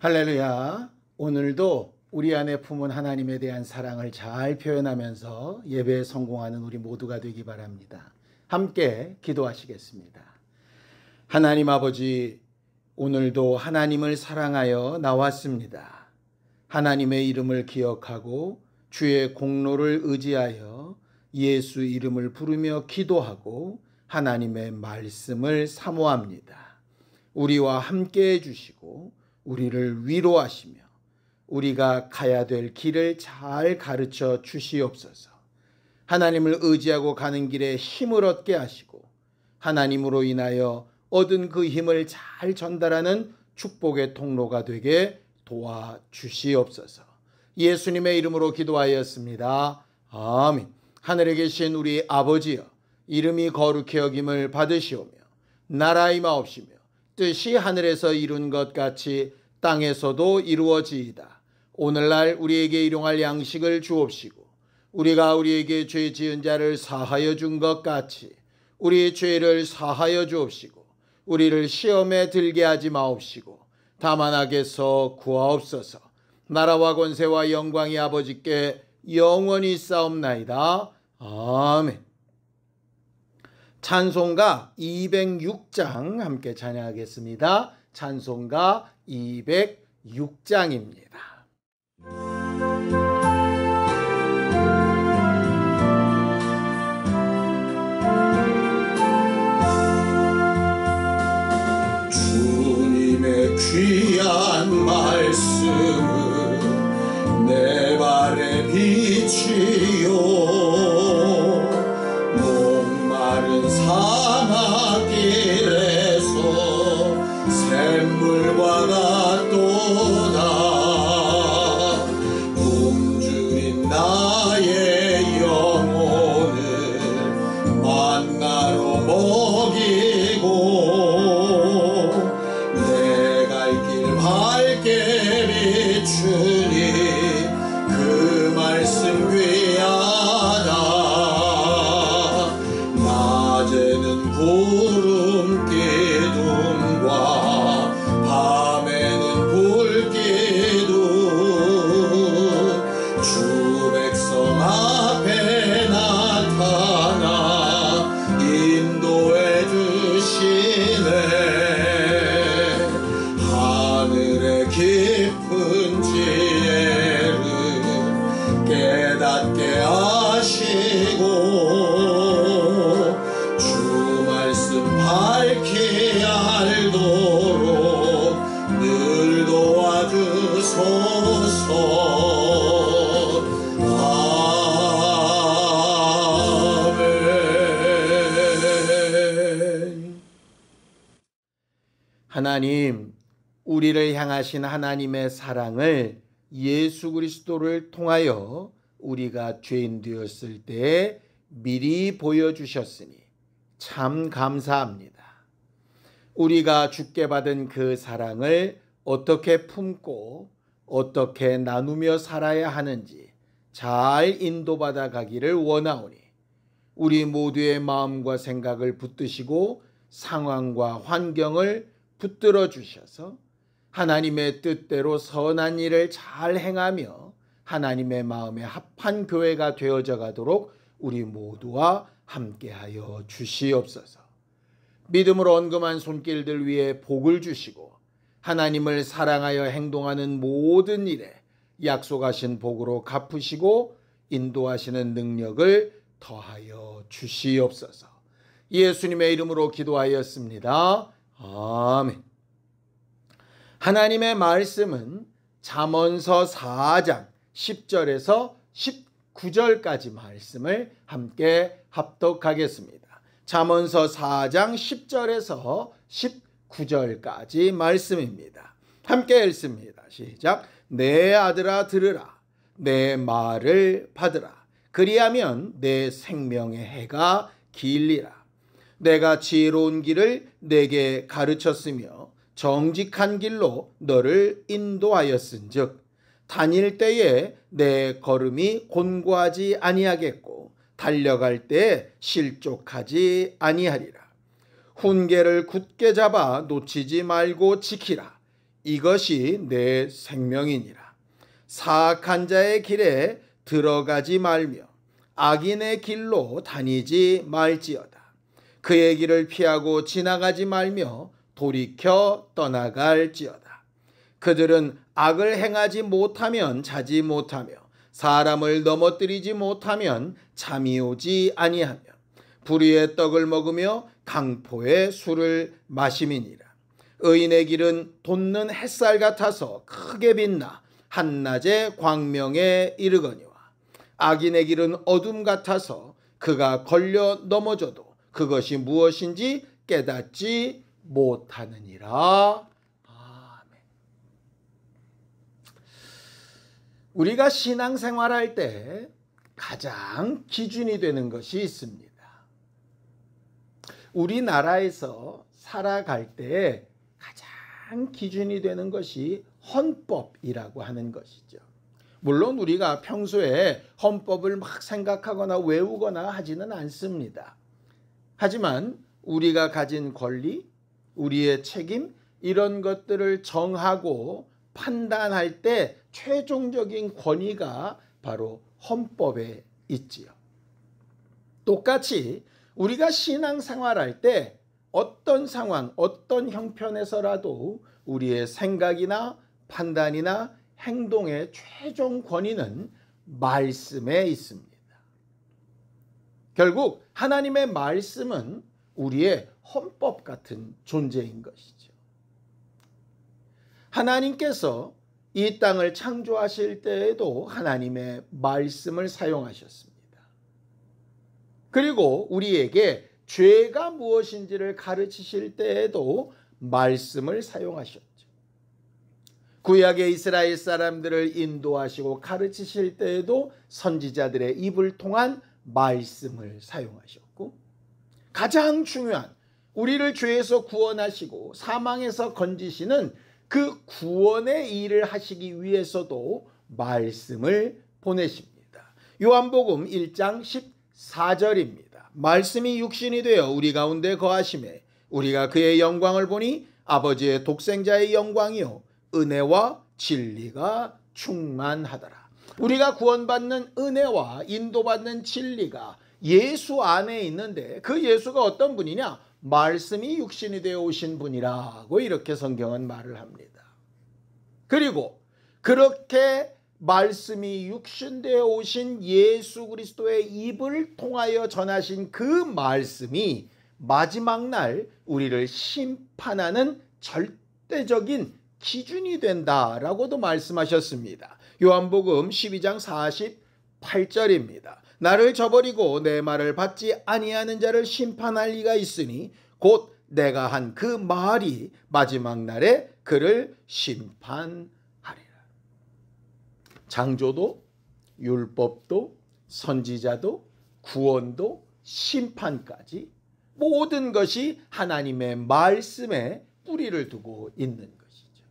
할렐루야. 오늘도 우리 안에 품은 하나님에 대한 사랑을 잘 표현하면서 예배에 성공하는 우리 모두가 되기 바랍니다. 함께 기도하시겠습니다. 하나님 아버지, 오늘도 하나님을 사랑하여 나왔습니다. 하나님의 이름을 기억하고 주의 공로를 의지하여 예수 이름을 부르며 기도하고 하나님의 말씀을 사모합니다. 우리와 함께 해주시고 우리를 위로하시며 우리가 가야 될 길을 잘 가르쳐 주시옵소서. 하나님을 의지하고 가는 길에 힘을 얻게 하시고 하나님으로 인하여 얻은 그 힘을 잘 전달하는 축복의 통로가 되게 도와주시옵소서. 예수님의 이름으로 기도하였습니다. 아멘. 하늘에 계신 우리 아버지여, 이름이 거룩히 여김을 받으시오며 나라의 마옵시며 뜻이 하늘에서 이룬 것 같이 땅에서도 이루어지이다. 오늘날 우리에게 일용할 양식을 주옵시고 우리가 우리에게 죄 지은 자를 사하여 준 것 같이 우리의 죄를 사하여 주옵시고 우리를 시험에 들게 하지 마옵시고 다만 악에서 구하옵소서. 나라와 권세와 영광이 아버지께 영원히 싸움나이다. 아멘. 찬송가 206장 함께 찬양하겠습니다. 찬송가 206장입니다. 주님의 귀한 말씀은 내 발의 빛이요 사막길에서 샘물과 같도다. 굶주린 나의 영혼을 만나로 먹이고 내 갈 길 밝게 비추니 그 말씀 귀하다. 구름 기둥과 밤에는 불기둥 주 백성 앞에 나타나 인도해 주시네. 하늘의 깊은 지혜를 깨닫게 하시고 밝히 알도록 늘 도와주소서. 아멘. 하나님, 우리를 향하신 하나님의 사랑을 예수 그리스도를 통하여 우리가 죄인 되었을 때 미리 보여주셨으니 참 감사합니다. 우리가 주께 받은 그 사랑을 어떻게 품고 어떻게 나누며 살아야 하는지 잘 인도받아 가기를 원하오니 우리 모두의 마음과 생각을 붙드시고 상황과 환경을 붙들어 주셔서 하나님의 뜻대로 선한 일을 잘 행하며 하나님의 마음에 합한 교회가 되어져 가도록 우리 모두와 함께하여 주시옵소서. 믿음으로 언금한 손길들 위에 복을 주시고 하나님을 사랑하여 행동하는 모든 일에 약속하신 복으로 갚으시고 인도하시는 능력을 더하여 주시옵소서. 예수님의 이름으로 기도하였습니다. 아멘. 하나님의 말씀은 잠언서 4장 10절에서 19절까지 말씀을 함께 합독하겠습니다. 잠언서 4장 10절에서 19절까지 말씀입니다. 함께 읽습니다. 시작. 내 아들아 들으라. 내 말을 받으라. 그리하면 내 생명의 해가 길리라. 내가 지혜로운 길을 내게 가르쳤으며 정직한 길로 너를 인도하였은즉 다닐 때에 내 걸음이 곤고하지 아니하겠고 달려갈 때에 실족하지 아니하리라. 훈계를 굳게 잡아 놓치지 말고 지키라. 이것이 내 생명이니라. 사악한 자의 길에 들어가지 말며 악인의 길로 다니지 말지어다. 그의 길을 피하고 지나가지 말며 돌이켜 떠나갈지어다. 그들은 악을 행하지 못하면 자지 못하며 사람을 넘어뜨리지 못하면 잠이 오지 아니하며 불의의 떡을 먹으며 강포의 술을 마심이니라. 의인의 길은 돋는 햇살 같아서 크게 빛나 한낮의 광명에 이르거니와 악인의 길은 어둠 같아서 그가 걸려 넘어져도 그것이 무엇인지 깨닫지 못하느니라. 아멘. 우리가 신앙생활할 때 가장 기준이 되는 것이 있습니다. 우리나라에서 살아갈 때 가장 기준이 되는 것이 헌법이라고 하는 것이죠. 물론 우리가 평소에 헌법을 막 생각하거나 외우거나 하지는 않습니다. 하지만 우리가 가진 권리, 우리의 책임, 이런 것들을 정하고 판단할 때 최종적인 권위가 바로 헌법에 있지요. 똑같이 우리가 신앙생활할 때 어떤 상황, 어떤 형편에서라도 우리의 생각이나 판단이나 행동의 최종 권위는 말씀에 있습니다. 결국 하나님의 말씀은 우리의 헌법 같은 존재인 것이죠. 하나님께서 이 땅을 창조하실 때에도 하나님의 말씀을 사용하셨습니다. 그리고 우리에게 죄가 무엇인지를 가르치실 때에도 말씀을 사용하셨죠. 구약의 이스라엘 사람들을 인도하시고 가르치실 때에도 선지자들의 입을 통한 말씀을 사용하셨고, 가장 중요한 우리를 죄에서 구원하시고 사망에서 건지시는 그 구원의 일을 하시기 위해서도 말씀을 보내십니다. 요한복음 1장 14절입니다. 말씀이 육신이 되어 우리 가운데 거하심에 우리가 그의 영광을 보니 아버지의 독생자의 영광이요 은혜와 진리가 충만하더라. 우리가 구원받는 은혜와 인도받는 진리가 예수 안에 있는데, 그 예수가 어떤 분이냐? 말씀이 육신이 되어 오신 분이라고 이렇게 성경은 말을 합니다. 그리고 그렇게 말씀이 육신되어 오신 예수 그리스도의 입을 통하여 전하신 그 말씀이 마지막 날 우리를 심판하는 절대적인 기준이 된다라고도 말씀하셨습니다. 요한복음 12장 48절입니다. 나를 저버리고 내 말을 받지 아니하는 자를 심판할 리가 있으니 곧 내가 한 그 말이 마지막 날에 그를 심판하리라. 창조도, 율법도, 선지자도, 구원도, 심판까지 모든 것이 하나님의 말씀에 뿌리를 두고 있는 것이죠.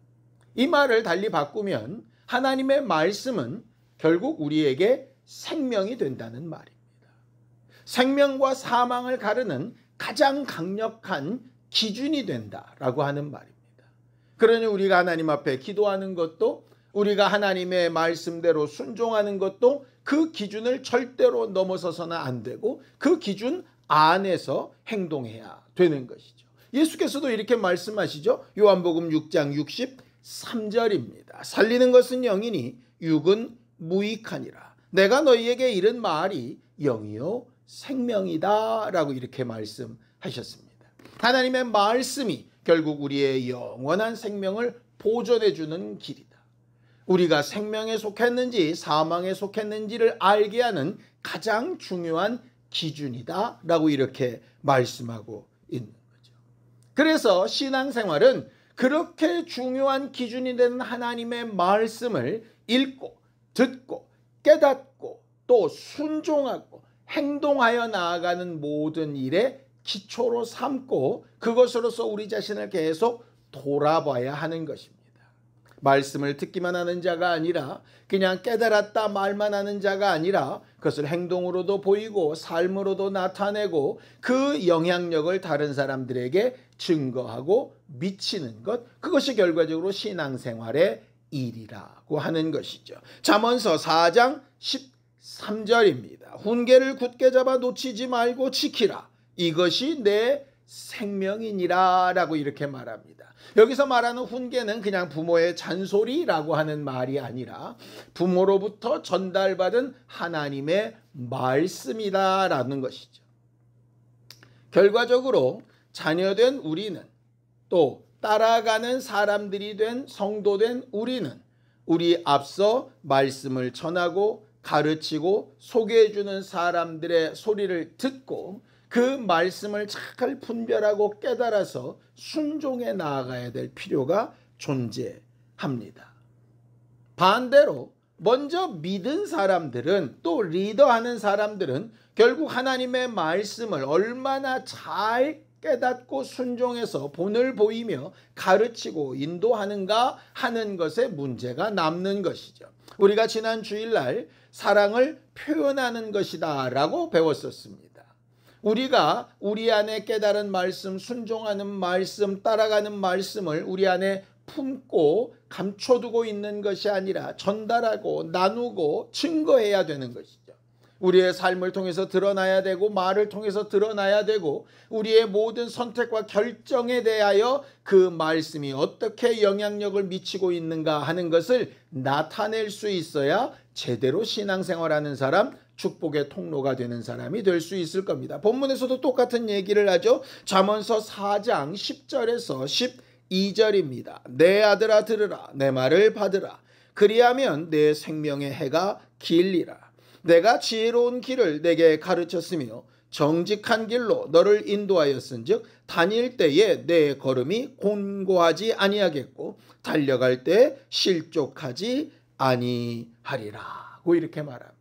이 말을 달리 바꾸면 하나님의 말씀은 결국 우리에게 생명이 된다는 말입니다. 생명과 사망을 가르는 가장 강력한 기준이 된다라고 하는 말입니다. 그러니 우리가 하나님 앞에 기도하는 것도, 우리가 하나님의 말씀대로 순종하는 것도 그 기준을 절대로 넘어서서는 안 되고 그 기준 안에서 행동해야 되는 것이죠. 예수께서도 이렇게 말씀하시죠. 요한복음 6장 63절입니다. 살리는 것은 영이니 육은 무익하니라. 내가 너희에게 이른 말이 영이요 생명이다 라고 이렇게 말씀하셨습니다. 하나님의 말씀이 결국 우리의 영원한 생명을 보존해 주는 길이다. 우리가 생명에 속했는지 사망에 속했는지를 알게 하는 가장 중요한 기준이다 라고 이렇게 말씀하고 있는 거죠. 그래서 신앙생활은 그렇게 중요한 기준이 되는 하나님의 말씀을 읽고 듣고 깨닫고 또 순종하고 행동하여 나아가는 모든 일에 기초로 삼고 그것으로서 우리 자신을 계속 돌아봐야 하는 것입니다. 말씀을 듣기만 하는 자가 아니라 그냥 깨달았다 말만 하는 자가 아니라 그것을 행동으로도 보이고 삶으로도 나타내고 그 영향력을 다른 사람들에게 증거하고 미치는 것, 그것이 결과적으로 신앙생활의 일이라고 하는 것이죠. 잠언서 4장 13절입니다. 훈계를 굳게 잡아 놓치지 말고 지키라. 이것이 내 생명이니라 라고 이렇게 말합니다. 여기서 말하는 훈계는 그냥 부모의 잔소리라고 하는 말이 아니라 부모로부터 전달받은 하나님의 말씀이다 라는 것이죠. 결과적으로 자녀된 우리는, 또 따라가는 사람들이 된 성도된 우리는 우리 앞서 말씀을 전하고 가르치고 소개해주는 사람들의 소리를 듣고 그 말씀을 잘 분별하고 깨달아서 순종해 나아가야 될 필요가 존재합니다. 반대로 먼저 믿은 사람들은, 또 리더하는 사람들은 결국 하나님의 말씀을 얼마나 잘 깨닫고 순종해서 본을 보이며 가르치고 인도하는가 하는 것에 문제가 남는 것이죠. 우리가 지난 주일날 사랑을 표현하는 것이다 라고 배웠었습니다. 우리가 우리 안에 깨달은 말씀, 순종하는 말씀, 따라가는 말씀을 우리 안에 품고 감춰두고 있는 것이 아니라 전달하고 나누고 증거해야 되는 것이죠. 우리의 삶을 통해서 드러나야 되고 말을 통해서 드러나야 되고 우리의 모든 선택과 결정에 대하여 그 말씀이 어떻게 영향력을 미치고 있는가 하는 것을 나타낼 수 있어야 제대로 신앙생활하는 사람, 축복의 통로가 되는 사람이 될 수 있을 겁니다. 본문에서도 똑같은 얘기를 하죠. 잠언서 4장 10절에서 12절입니다. 내 아들아 들으라, 내 말을 받으라. 그리하면 내 생명의 해가 길리라. 내가 지혜로운 길을 내게 가르쳤으며 정직한 길로 너를 인도하였은즉 다닐 때에 내 걸음이 곤고하지 아니하겠고 달려갈 때 실족하지 아니하리라고 이렇게 말합니다.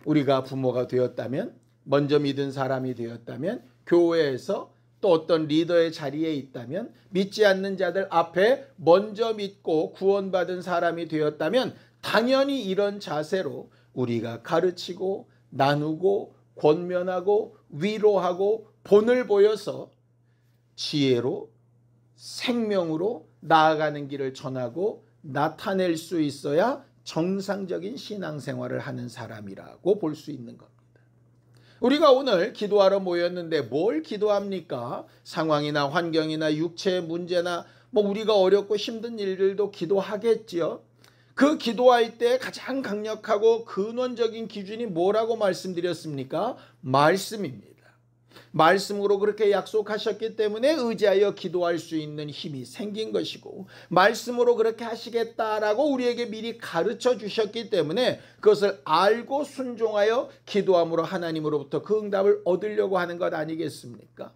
우리가 부모가 되었다면, 먼저 믿은 사람이 되었다면, 교회에서 또 어떤 리더의 자리에 있다면, 믿지 않는 자들 앞에 먼저 믿고 구원받은 사람이 되었다면 당연히 이런 자세로 우리가 가르치고 나누고 권면하고 위로하고 본을 보여서 지혜로 생명으로 나아가는 길을 전하고 나타낼 수 있어야 정상적인 신앙생활을 하는 사람이라고 볼 수 있는 겁니다. 우리가 오늘 기도하러 모였는데 뭘 기도합니까? 상황이나 환경이나 육체의 문제나 우리가 어렵고 힘든 일들도 기도하겠지요. 그 기도할 때 가장 강력하고 근원적인 기준이 뭐라고 말씀드렸습니까? 말씀입니다. 말씀으로 그렇게 약속하셨기 때문에 의지하여 기도할 수 있는 힘이 생긴 것이고, 말씀으로 그렇게 하시겠다라고 우리에게 미리 가르쳐 주셨기 때문에 그것을 알고 순종하여 기도함으로 하나님으로부터 그 응답을 얻으려고 하는 것 아니겠습니까?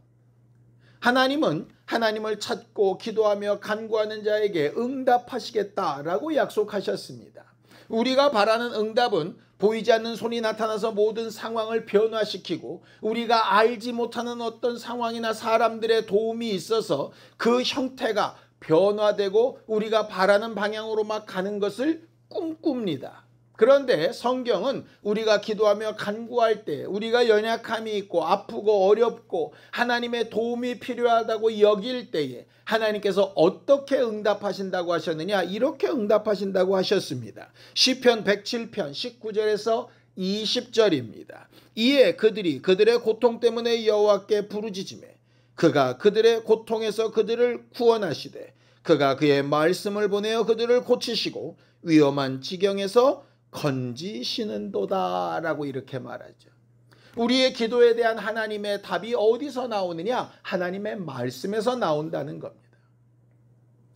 하나님은 하나님을 찾고 기도하며 간구하는 자에게 응답하시겠다라고 약속하셨습니다. 우리가 바라는 응답은 보이지 않는 손이 나타나서 모든 상황을 변화시키고 우리가 알지 못하는 어떤 상황이나 사람들의 도움이 있어서 그 형태가 변화되고 우리가 바라는 방향으로 막 가는 것을 꿈꿉니다. 그런데 성경은 우리가 기도하며 간구할 때, 우리가 연약함이 있고 아프고 어렵고 하나님의 도움이 필요하다고 여길 때에 하나님께서 어떻게 응답하신다고 하셨느냐? 이렇게 응답하신다고 하셨습니다. 시편 107편 19절에서 20절입니다. 이에 그들이 그들의 고통 때문에 여호와께 부르짖으며 그가 그들의 고통에서 그들을 구원하시되 그가 그의 말씀을 보내어 그들을 고치시고 위험한 지경에서 건지시는도다 라고 이렇게 말하죠. 우리의 기도에 대한 하나님의 답이 어디서 나오느냐? 하나님의 말씀에서 나온다는 겁니다.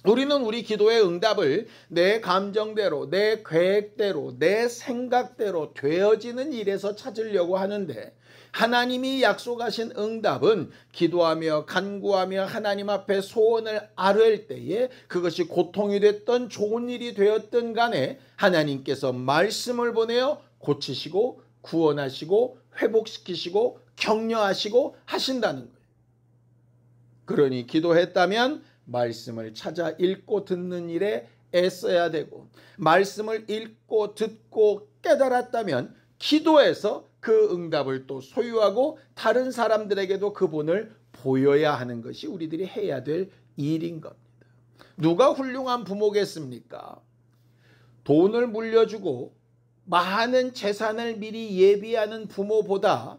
우리는 우리 기도의 응답을 내 감정대로, 내 계획대로, 내 생각대로 되어지는 일에서 찾으려고 하는데, 하나님이 약속하신 응답은 기도하며 간구하며 하나님 앞에 소원을 아뢰을 때에 그것이 고통이 됐던 좋은 일이 되었든 간에 하나님께서 말씀을 보내어 고치시고 구원하시고 회복시키시고 격려하시고 하신다는 거예요. 그러니 기도했다면 말씀을 찾아 읽고 듣는 일에 애써야 되고, 말씀을 읽고 듣고 깨달았다면 기도해서 그 응답을 또 소유하고 다른 사람들에게도 그분을 보여야 하는 것이 우리들이 해야 될 일인 겁니다. 누가 훌륭한 부모겠습니까? 돈을 물려주고 많은 재산을 미리 예비하는 부모보다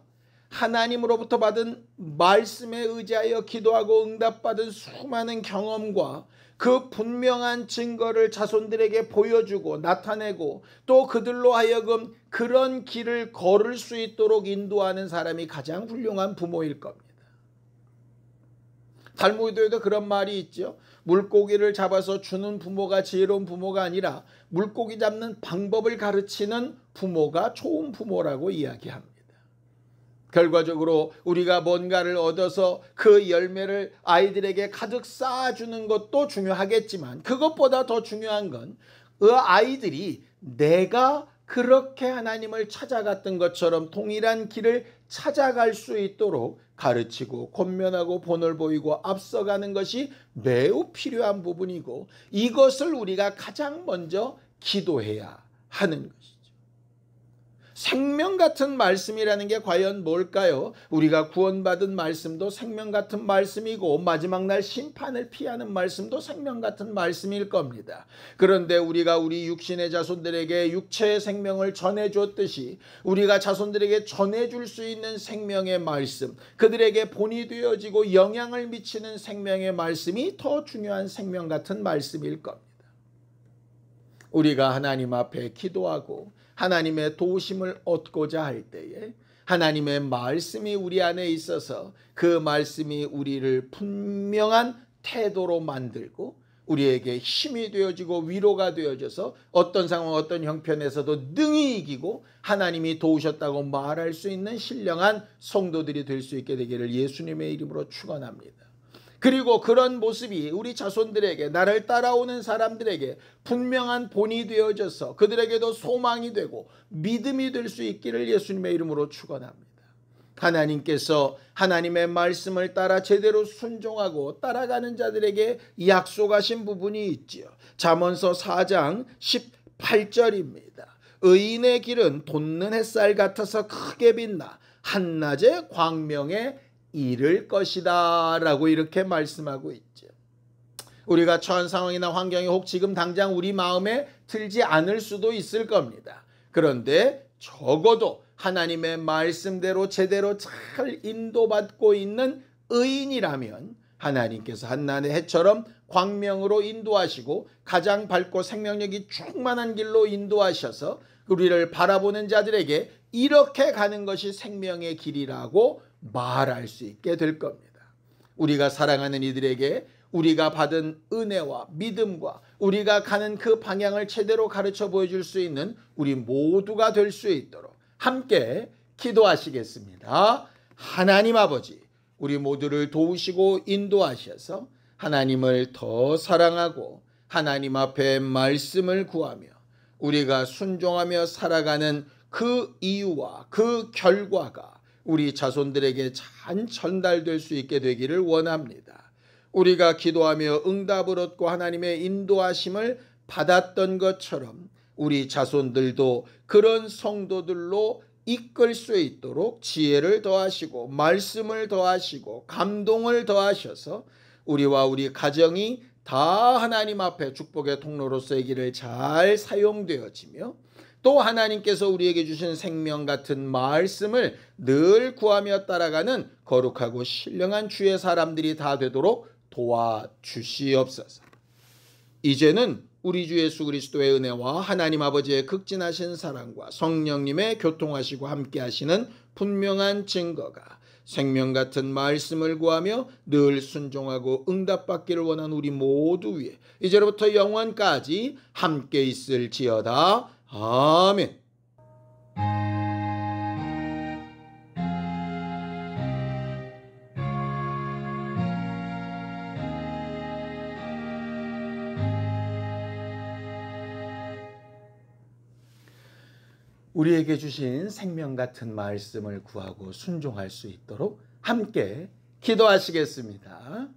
하나님으로부터 받은 말씀에 의지하여 기도하고 응답받은 수많은 경험과 그 분명한 증거를 자손들에게 보여주고 나타내고 또 그들로 하여금 그런 길을 걸을 수 있도록 인도하는 사람이 가장 훌륭한 부모일 겁니다. 달무드에도 그런 말이 있죠. 물고기를 잡아서 주는 부모가 지혜로운 부모가 아니라 물고기 잡는 방법을 가르치는 부모가 좋은 부모라고 이야기합니다. 결과적으로 우리가 뭔가를 얻어서 그 열매를 아이들에게 가득 쌓아주는 것도 중요하겠지만 그것보다 더 중요한 건 그 아이들이 내가 그렇게 하나님을 찾아갔던 것처럼 동일한 길을 찾아갈 수 있도록 가르치고 권면하고 본을 보이고 앞서가는 것이 매우 필요한 부분이고, 이것을 우리가 가장 먼저 기도해야 하는 것이죠. 생명 같은 말씀이라는 게 과연 뭘까요? 우리가 구원받은 말씀도 생명 같은 말씀이고 마지막 날 심판을 피하는 말씀도 생명 같은 말씀일 겁니다. 그런데 우리가 우리 육신의 자손들에게 육체의 생명을 전해줬듯이 우리가 자손들에게 전해줄 수 있는 생명의 말씀, 그들에게 본이 되어지고 영향을 미치는 생명의 말씀이 더 중요한 생명 같은 말씀일 겁니다. 우리가 하나님 앞에 기도하고 하나님의 도우심을 얻고자 할 때에 하나님의 말씀이 우리 안에 있어서 그 말씀이 우리를 분명한 태도로 만들고 우리에게 힘이 되어지고 위로가 되어져서 어떤 상황 어떤 형편에서도 능히 이기고 하나님이 도우셨다고 말할 수 있는 신령한 성도들이 될 수 있게 되기를 예수님의 이름으로 축원합니다. 그리고 그런 모습이 우리 자손들에게, 나를 따라오는 사람들에게 분명한 본이 되어져서 그들에게도 소망이 되고 믿음이 될 수 있기를 예수님의 이름으로 축원합니다. 하나님께서 하나님의 말씀을 따라 제대로 순종하고 따라가는 자들에게 약속하신 부분이 있지요. 잠언서 4장 18절입니다. 의인의 길은 돋는 햇살 같아서 크게 빛나 한낮의 광명에 이를 것이다 라고 이렇게 말씀하고 있죠. 우리가 처한 상황이나 환경이 혹 지금 당장 우리 마음에 들지 않을 수도 있을 겁니다. 그런데 적어도 하나님의 말씀대로 제대로 잘 인도받고 있는 의인이라면 하나님께서 한낮의 해처럼 광명으로 인도하시고 가장 밝고 생명력이 충만한 길로 인도하셔서 우리를 바라보는 자들에게 이렇게 가는 것이 생명의 길이라고 말할 수 있게 될 겁니다. 우리가 사랑하는 이들에게 우리가 받은 은혜와 믿음과 우리가 가는 그 방향을 제대로 가르쳐 보여줄 수 있는 우리 모두가 될 수 있도록 함께 기도하시겠습니다. 하나님 아버지, 우리 모두를 도우시고 인도하셔서 하나님을 더 사랑하고 하나님 앞에 말씀을 구하며 우리가 순종하며 살아가는 그 이유와 그 결과가 우리 자손들에게 잘 전달될 수 있게 되기를 원합니다. 우리가 기도하며 응답을 얻고 하나님의 인도하심을 받았던 것처럼 우리 자손들도 그런 성도들로 이끌 수 있도록 지혜를 더하시고 말씀을 더하시고 감동을 더하셔서 우리와 우리 가정이 다 하나님 앞에 축복의 통로로서의 길을 잘 사용되어지며 또 하나님께서 우리에게 주신 생명 같은 말씀을 늘 구하며 따라가는 거룩하고 신령한 주의 사람들이 다 되도록 도와주시옵소서. 이제는 우리 주 예수 그리스도의 은혜와 하나님 아버지의 극진하신 사랑과 성령님의 교통하시고 함께하시는 분명한 증거가 생명 같은 말씀을 구하며 늘 순종하고 응답받기를 원하는 우리 모두 위에 이제로부터 영원까지 함께 있을지어다. 아멘. 우리에게 주신 생명 같은 말씀을 구하고 순종할 수 있도록 함께 기도하시겠습니다.